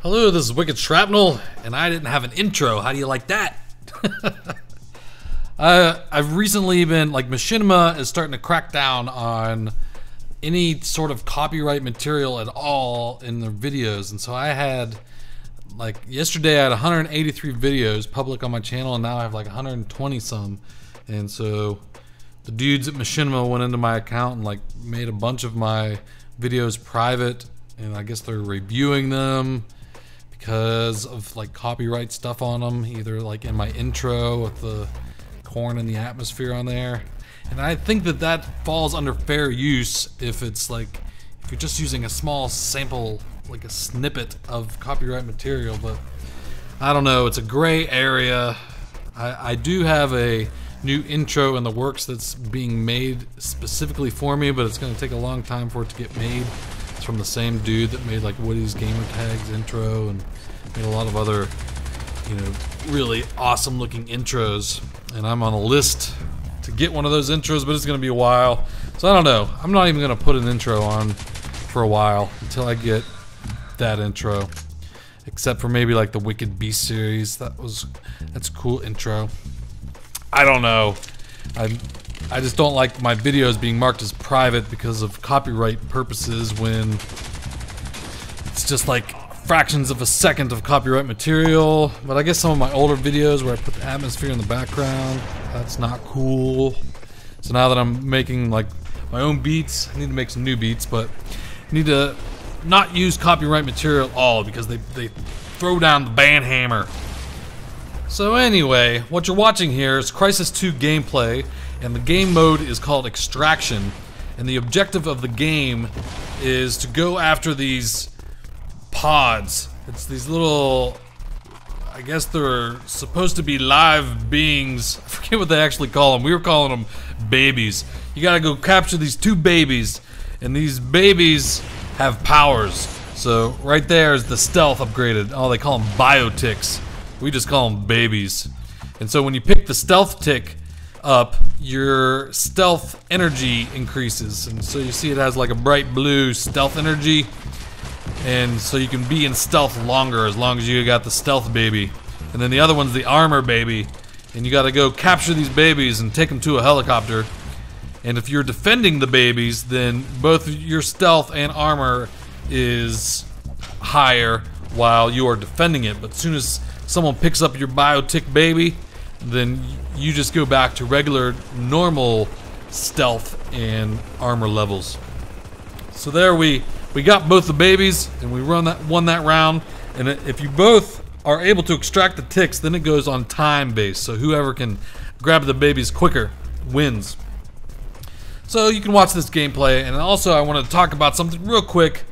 Hello, this is Wicked Shrapnel, and I didn't have an intro. How do you like that? I've recently been, Machinima is starting to crack down on any sort of copyright material at all in their videos. And so I had, yesterday I had 183 videos public on my channel, and now I have 120 some. And so the dudes at Machinima went into my account and made a bunch of my videos private, and I guess they're reviewing them because of copyright stuff on them, either in my intro with the corn in the atmosphere on there. And I think that falls under fair use if it's if you're just using a small sample, a snippet of copyright material. But I don't know, it's a gray area. I do have a new intro in the works that's being made specifically for me, but it's going to take a long time for it to get made. It's from the same dude that made Woody's Gamer Tags intro and made a lot of other, really awesome looking intros. And I'm on a list to get one of those intros, but it's going to be a while. So I don't know. I'm not even going to put an intro on for a while until I get that intro. Except for maybe the Wicked Beast series. That's a cool intro. I don't know. I just don't like my videos being marked as private because of copyright purposes when it's just fractions of a second of copyright material. But I guess some of my older videos where I put the atmosphere in the background, that's not cool. So now that I'm making my own beats, I need to make some new beats, but I need to not use copyright material at all because they throw down the band hammer. So anyway, what you're watching here is Crysis 2 gameplay, and the game mode is called Extraction, and the objective of the game is to go after these pods. It's these little, I guess they're supposed to be live beings. I forget what they actually call them. We were calling them babies. You gotta go capture these two babies, and these babies have powers. So right there is the stealth upgraded. Oh, they call them biotics. We just call them babies. And so when you pick the stealth tick up, your stealth energy increases. And so you see it has a bright blue stealth energy. And so you can be in stealth longer as long as you got the stealth baby. And then the other one's the armor baby. And you gotta go capture these babies and take them to a helicopter. And if you're defending the babies, then both your stealth and armor is higher while you are defending it. But as soon as someone picks up your biotic baby, then you just go back to regular, normal stealth and armor levels. So there we got both the babies, and we won that round. And if you both are able to extract the ticks, then it goes on time base. So whoever can grab the babies quicker wins. So you can watch this gameplay, and also I want to talk about something real quick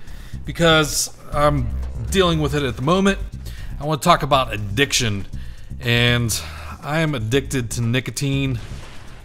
because I'm dealing with it at the moment. I want to talk about addiction, and I am addicted to nicotine.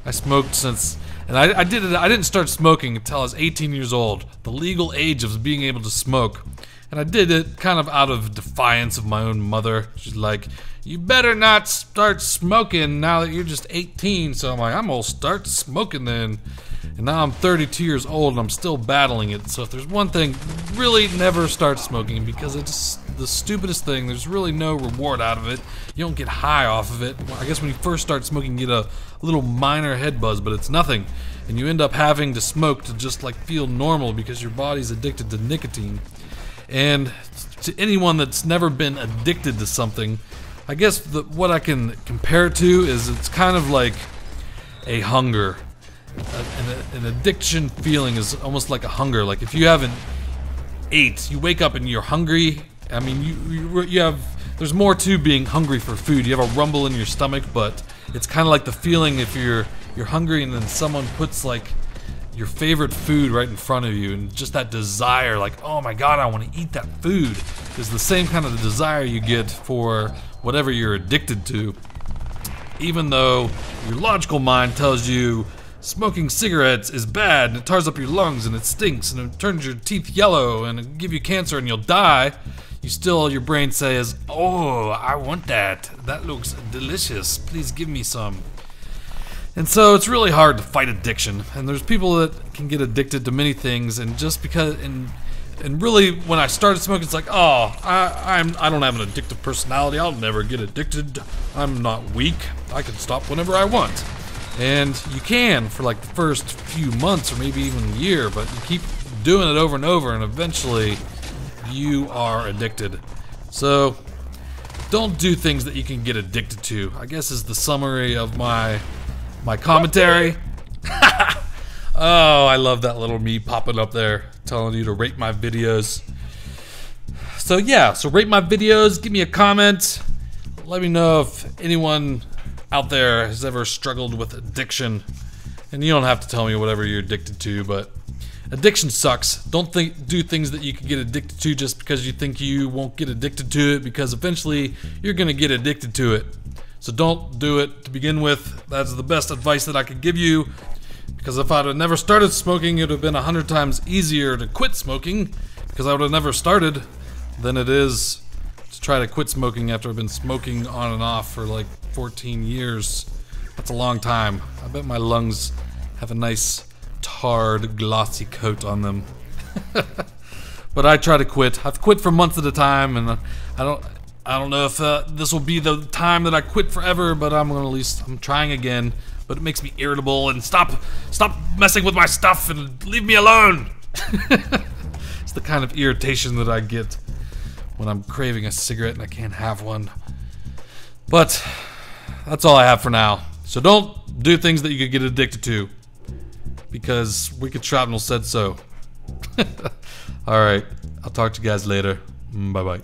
I smoked since, and I didn't start smoking until I was 18 years old, the legal age of being able to smoke. And I did it kind of out of defiance of my own mother. She's like, you better not start smoking now that you're just 18. So I'm like, I'm gonna start smoking then. And now I'm 32 years old and I'm still battling it. So if there's one thing, really never start smoking because it's the stupidest thing. There's really no reward out of it. You don't get high off of it. I guess when you first start smoking, you get a little minor head buzz, but it's nothing. And you end up having to smoke to just feel normal because your body's addicted to nicotine. And to anyone that's never been addicted to something, I guess what I can compare it to is it's kind of like a hunger. An addiction feeling is almost like a hunger. If you haven't ate, you wake up and you're hungry. I mean, you have, there's more to being hungry for food. You have a rumble in your stomach, but it's kind of like the feeling if you're hungry and then someone puts your favorite food right in front of you, and just that desire, oh my god, I want to eat that food, is the same kind of desire you get for whatever you're addicted to. Even though your logical mind tells you smoking cigarettes is bad and it tars up your lungs and it stinks and it turns your teeth yellow and it'll give you cancer and you'll die, your brain says, oh, I want that. That looks delicious. Please give me some. And so it's really hard to fight addiction. And there's people that can get addicted to many things, and just because, and And really, when I started smoking, it's like, oh, I don't have an addictive personality. I'll never get addicted. I'm not weak. I can stop whenever I want. And you can for like the first few months or maybe even a year, but you keep doing it over and over, and eventually you are addicted. So don't do things that you can get addicted to, I guess is the summary of my commentary. Oh, I love that little me popping up there telling you to rate my videos. So yeah, so rate my videos, give me a comment. Let me know if anyone out there has ever struggled with addiction. And you don't have to tell me whatever you're addicted to, but addiction sucks. Don't do things that you can get addicted to just because you think you won't get addicted to it, because eventually you're gonna get addicted to it. So don't do it to begin with. That's the best advice that I could give you. Because if I'd have never started smoking, it would have been 100 times easier to quit smoking, because I would have never started, than it is to try to quit smoking after I've been smoking on and off for like 14 years. That's a long time. I bet my lungs have a nice tarred, glossy coat on them. But I try to quit. I've quit for months at a time, and I don't know if this will be the time that I quit forever, but I'm trying again. But it makes me irritable, and stop messing with my stuff and leave me alone. It's the kind of irritation that I get when I'm craving a cigarette and I can't have one. But that's all I have for now. So don't do things that you could get addicted to, because Wicked Shrapnel said so. Alright, I'll talk to you guys later. Bye bye.